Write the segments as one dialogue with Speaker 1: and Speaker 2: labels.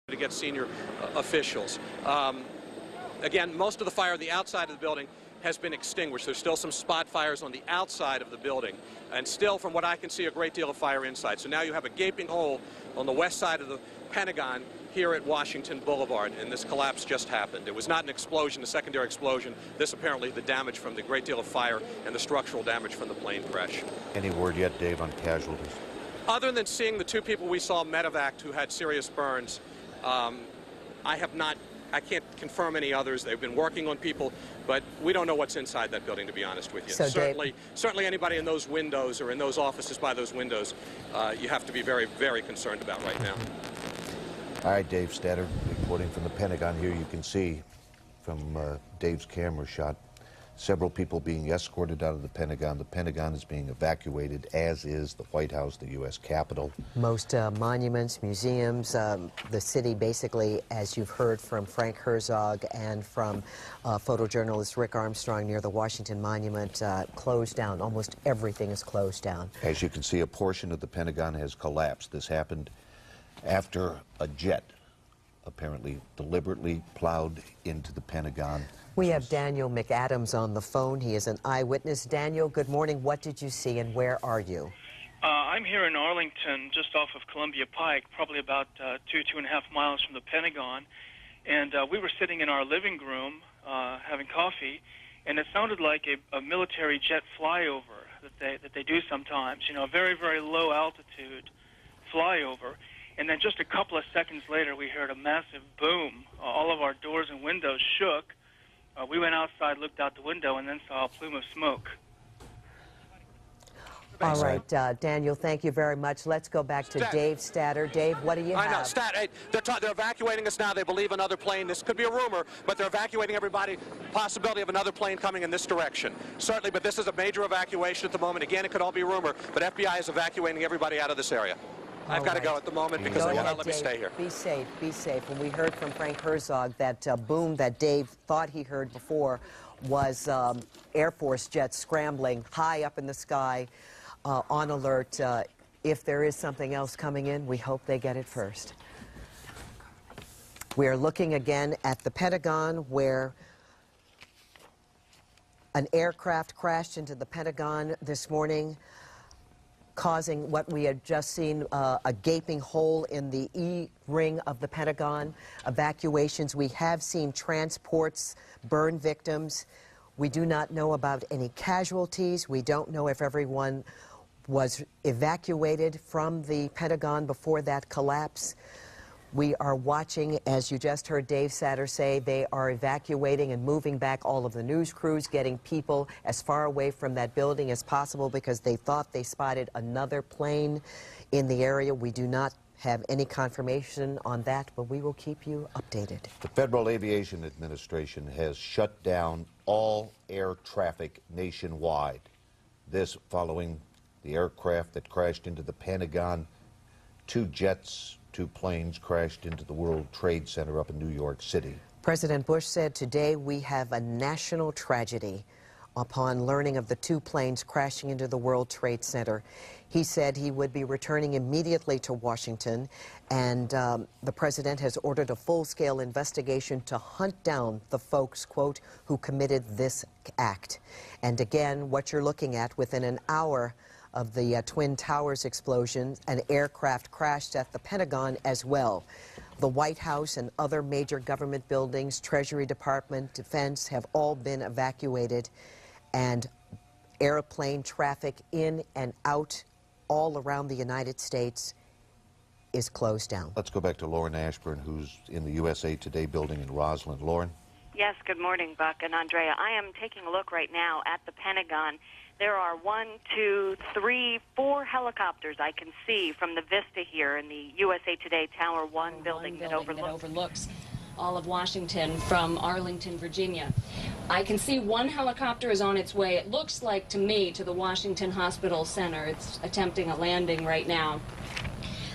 Speaker 1: to get senior officials. Again, most of the fire on the outside of the building has been extinguished. There's still some spot fires on the outside of the building, and still, from what I can see, a great deal of fire inside. So now you have a gaping hole on the west side of the Pentagon here at Washington Boulevard, and this collapse just happened. It was not an explosion, a secondary explosion. This apparently the damage from the great deal of fire and the structural damage from the plane crash.
Speaker 2: Any word yet, Dave, on casualties?
Speaker 1: Other than seeing the two people we saw medevaced who had serious burns, I can't confirm any others. They've been working on people, but we don't know what's inside that building, to be honest with you.
Speaker 3: So
Speaker 1: certainly anybody in those windows or in those offices by those windows, you have to be very, very concerned about right now.
Speaker 2: All right, Dave Statter, reporting from the Pentagon here. You can see from Dave's camera shot several people being escorted out of the Pentagon. The Pentagon is being evacuated, as is the White House, the U.S. Capitol.
Speaker 3: Most monuments, museums, the city basically, as you've heard from Frank Herzog and from photojournalist Rick Armstrong near the Washington Monument, closed down. Almost everything is closed down.
Speaker 2: As you can see, a portion of the Pentagon has collapsed. This happened after a jet apparently deliberately plowed into the Pentagon.
Speaker 3: We have Daniel McAdams on the phone. He is an eyewitness. Daniel, good morning. What did you see and where are you?
Speaker 4: I'm here in Arlington, just off of Columbia Pike, probably about 2.5 miles from the Pentagon. And we were sitting in our living room having coffee, and it sounded like a military jet flyover that they do sometimes, you know, a very, very low altitude flyover. And then just a couple of seconds later, we heard a massive boom. All of our doors and windows shook. We went outside, looked out the window, and then saw a plume of smoke.
Speaker 3: All right, Daniel, thank you very much. Let's go back to Dave Statter. Dave, what do you have?
Speaker 1: I know, Stat, they're evacuating us now. They believe another plane. This could be a rumor, but they're evacuating everybody. Possibility of another plane coming in this direction. Certainly, but this is a major evacuation at the moment. Again, it could all be a rumor, but FBI is evacuating everybody out of this area. I've got to go at the moment because they will not let me stay here.
Speaker 3: Be safe, be safe. And we heard from Frank Herzog that boom that Dave thought he heard before was Air Force jets scrambling high up in the sky on alert. If there is something else coming in, we hope they get it first. We are looking again at the Pentagon, where an aircraft crashed into the Pentagon this morning, causing what we had just seen, a gaping hole in the E-ring of the Pentagon. Evacuations. We have seen transports burn victims. We do not know about any casualties. We don't know if everyone was evacuated from the Pentagon before that collapse. We are watching, as you just heard Dave Statter say, they are evacuating and moving back all of the news crews, getting people as far away from that building as possible because they thought they spotted another plane in the area. We do not have any confirmation on that, but we will keep you updated.
Speaker 2: The Federal Aviation Administration has shut down all air traffic nationwide. This following the aircraft that crashed into the Pentagon. Two jets, two planes crashed into the World Trade Center up in New York City.
Speaker 3: President Bush said today we have a national tragedy upon learning of the two planes crashing into the World Trade Center. He said he would be returning immediately to Washington, and the president has ordered a full-scale investigation to hunt down the folks, quote, who committed this act. And again, what you're looking at, within an hour of the Twin Towers explosion, an aircraft crashed at the Pentagon as well. The White House and other major government buildings, Treasury Department, Defense, have all been evacuated, and airplane traffic in and out all around the United States is closed down.
Speaker 2: Let's go back to Lauren Ashburn, who's in the USA Today building in Roslyn. Lauren?
Speaker 5: Yes, good morning, Buck and Andrea. I am taking a look right now at the Pentagon. There are 1, 2, 3, 4 helicopters I can see from the vista here in the USA Today Tower 1 building that overlooks
Speaker 6: all of Washington from Arlington, Virginia. I can see one helicopter is on its way, it looks like to me, to the Washington Hospital Center. It's attempting a landing right now.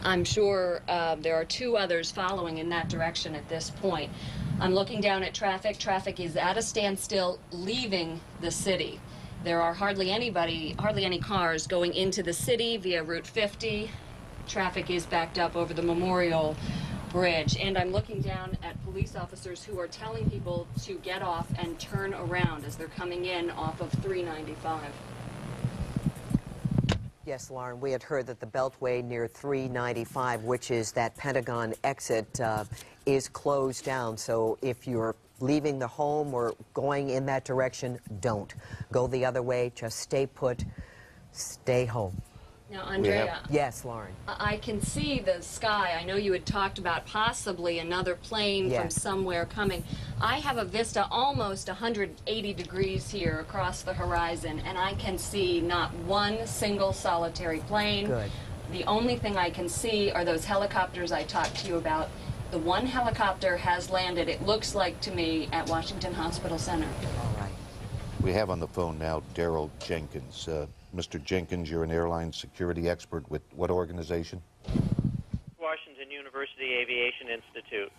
Speaker 6: I'm sure there are 2 others following in that direction at this point. I'm looking down at traffic. Traffic is at a standstill leaving the city. There are hardly any cars going into the city via Route 50. Traffic is backed up over the Memorial bridge, and I'm looking down at police officers who are telling people to get off and turn around as they're coming in off of 395.
Speaker 3: Yes, Lauren, we had heard that the Beltway near 395, which is that Pentagon exit, is closed down. So if you're leaving the home or going in that direction, don't. Go the other way. Just stay put. Stay home.
Speaker 6: Now, Andrea.
Speaker 3: Yes, Lauren.
Speaker 6: I can see the sky. I know you had talked about possibly another plane from
Speaker 3: Yes.
Speaker 6: somewhere coming. I have a vista almost 180 degrees here across the horizon, and I can see not one single solitary plane.
Speaker 3: Good.
Speaker 6: The only thing I can see are those helicopters I talked to you about. The one helicopter has landed, it looks like to me, at Washington Hospital Center.
Speaker 3: All right.
Speaker 2: We have on the phone now Daryl Jenkins. Mr. Jenkins, you're an airline security expert with what organization?
Speaker 7: Washington University Aviation Institute.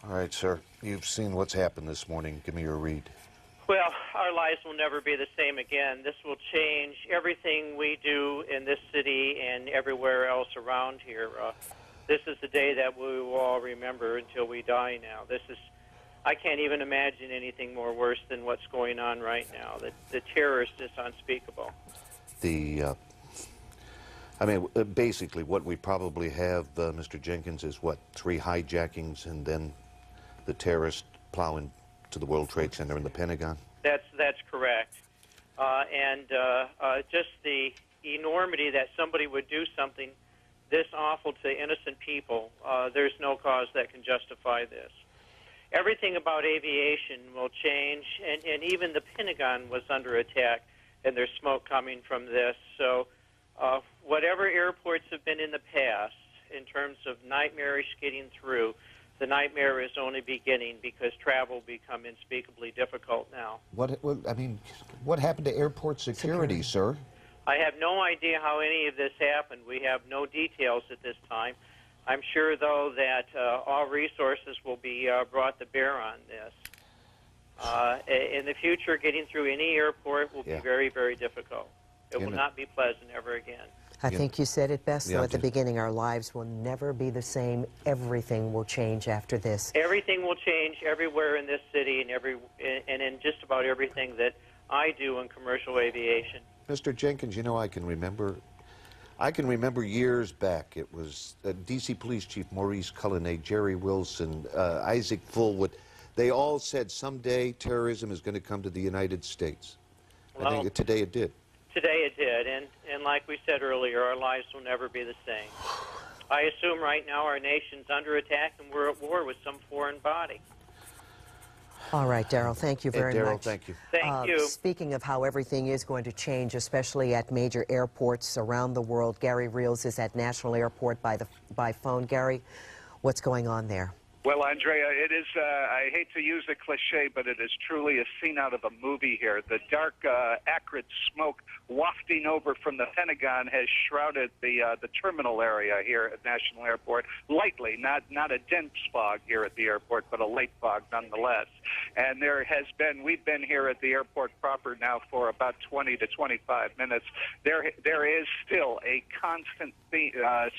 Speaker 2: All right, sir. You've seen what's happened this morning. Give me your read.
Speaker 7: Well, our lives will never be the same again. This will change everything we do in this city and everywhere else around here. This is the day that we will all remember until we die now. I can't even imagine anything more worse than what's going on right now. The terror is just unspeakable.
Speaker 2: Basically what we probably have, Mr. Jenkins, is what, 3 hijackings and then the terrorists plowing to the World Trade Center and the Pentagon?
Speaker 7: That's correct. Just the enormity that somebody would do something this awful to innocent people, there's no cause that can justify this. Everything about aviation will change, and even the Pentagon was under attack, and there's smoke coming from this. So whatever airports have been in the past, in terms of nightmarish getting through, the nightmare is only beginning because travel will become unspeakably difficult now.
Speaker 2: What happened to airport security, sir?
Speaker 7: I have no idea how any of this happened. We have no details at this time. I'm sure, though, that all resources will be brought to bear on this. In the future, getting through any airport will be very, very difficult. It will not be pleasant ever again.
Speaker 3: I think you said it best, though, at the beginning. Our lives will never be the same. Everything will change after this.
Speaker 7: Everything will change everywhere in this city and in just about everything that I do in commercial aviation.
Speaker 2: Mr. Jenkins, you know, I can remember years back. It was D.C. Police Chief Maurice Cullinane, Jerry Wilson, Isaac Fullwood. They all said someday terrorism is going to come to the United States.
Speaker 7: Well,
Speaker 2: I think today it did.
Speaker 7: Today it did, and like we said earlier, our lives will never be the same. I assume right now our nation's under attack and we're at war with some foreign body.
Speaker 3: All right, Daryl, thank you very much.
Speaker 2: Daryl, thank you.
Speaker 7: Thank you.
Speaker 3: Speaking of how everything is going to change, especially at major airports around the world, Gary Reels is at National Airport by phone. Gary, what's going on there?
Speaker 8: Well, Andrea, it is, I hate to use a cliche, but it is truly a scene out of a movie here. The dark, acrid smoke wafting over from the Pentagon has shrouded the terminal area here at National Airport lightly, not a dense fog here at the airport, but a light fog nonetheless. And we've been here at the airport proper now for about 20 to 25 minutes. There is still a constant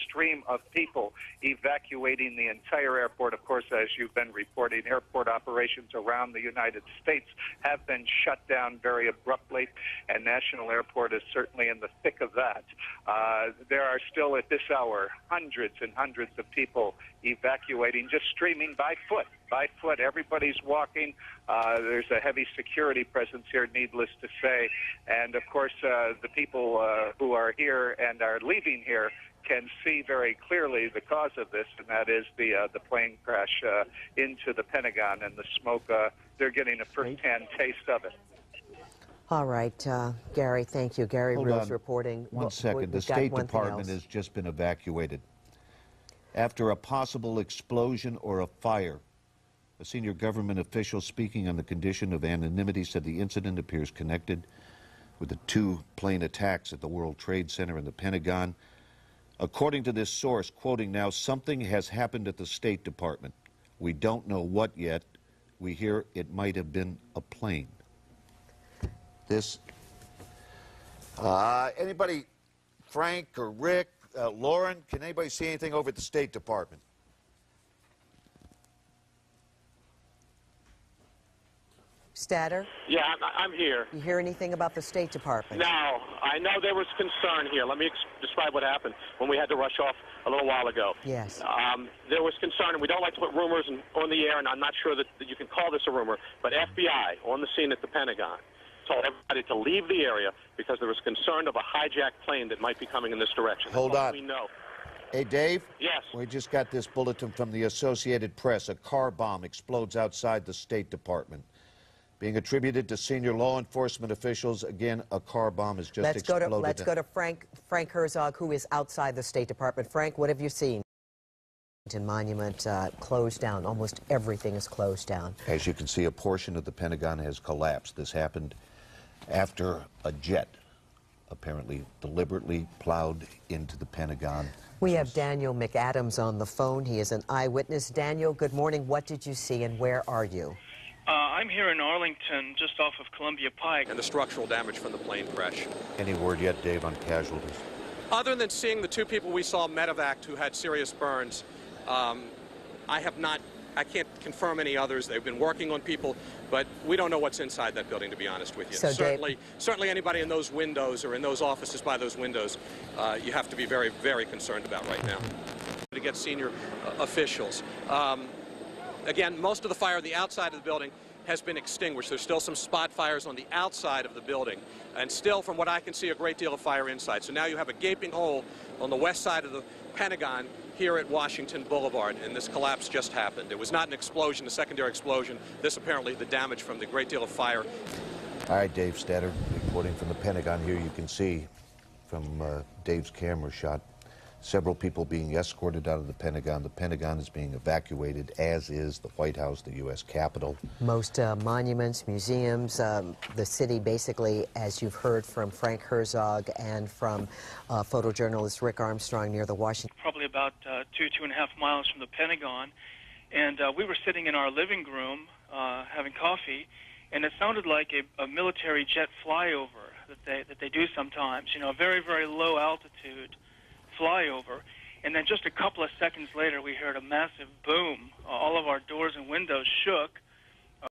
Speaker 8: stream of people evacuating the entire airport. Of course, as you've been reporting, airport operations around the United States have been shut down very abruptly, and National Airport is certainly in the thick of that. There are still, at this hour, hundreds and hundreds of people evacuating, just streaming by foot. By foot, everybody's walking. There's a heavy security presence here, needless to say. And, of course, the people who are here and are leaving here can see very clearly the cause of this, and that is the plane crash into the Pentagon and the smoke. They're getting a first-hand taste of it.
Speaker 3: All right, Gary, thank you. Gary Reels reporting.
Speaker 2: One second. The State Department has just been evacuated after a possible explosion or a fire. A senior government official speaking on the condition of anonymity said the incident appears connected with the 2 plane attacks at the World Trade Center and the Pentagon. According to this source, quoting now, something has happened at the State Department. We don't know what yet. We hear it might have been a plane. Anybody, Frank or Rick, Lauren, can anybody see anything over at the State Department?
Speaker 3: Statter,
Speaker 1: Yeah, I'm here.
Speaker 3: you hear anything about the State Department?
Speaker 1: No, I know there was concern here. Let me describe what happened when we had to rush off a little while ago.
Speaker 3: Yes.
Speaker 1: There was concern, and we don't like to put rumors on the air, and I'm not sure that you can call this a rumor, but FBI on the scene at the Pentagon told everybody to leave the area because there was concern of a hijacked plane that might be coming in this direction.
Speaker 2: Hold on.
Speaker 1: We know.
Speaker 2: Hey, Dave?
Speaker 1: Yes.
Speaker 2: We just got this bulletin from the Associated Press. A car bomb explodes outside the State Department. Being attributed to senior law enforcement officials. Again, a car bomb has just exploded.
Speaker 3: Let's go to Frank Herzog, who is outside the State Department. Frank, what have you seen? Monument closed down. Almost everything is closed down.
Speaker 2: As you can see, a portion of the Pentagon has collapsed. This happened after a jet apparently deliberately plowed into the Pentagon.
Speaker 3: We have Daniel McAdams on the phone. He is an eyewitness. Daniel, good morning. What did you see and where are you?
Speaker 4: I'm here in Arlington, just off of Columbia Pike.
Speaker 1: And the structural damage from the plane crash.
Speaker 2: Any word yet, Dave, on casualties?
Speaker 1: Other than seeing the two people we saw medevaced who had serious burns, I can't confirm any others. They've been working on people, but we don't know what's inside that building, to be honest with you.
Speaker 3: So
Speaker 1: certainly anybody in those windows or in those offices by those windows, you have to be very, very concerned about right now. To get senior officials. Again, most of the fire on the outside of the building has been extinguished. There's still some spot fires on the outside of the building, and still, from what I can see, a great deal of fire inside. So now you have a gaping hole on the west side of the Pentagon here at Washington Boulevard, and this collapse just happened. It was not an explosion, a secondary explosion. This apparently the damage from the great deal of fire.
Speaker 2: All right, Dave Statter, reporting from the Pentagon here. You can see from Dave's camera shot several people being escorted out of the Pentagon. The Pentagon is being evacuated, as is the White House, the U.S. Capitol.
Speaker 3: Most monuments, museums, the city basically, as you've heard from Frank Herzog and from photojournalist Rick Armstrong near the Washington.
Speaker 4: Probably about 2.5 miles from the Pentagon. And we were sitting in our living room having coffee, and it sounded like a military jet flyover that they do sometimes, you know, a very, very low altitude flyover. And then just a couple of seconds later, we heard a massive boom. All of our doors and windows shook,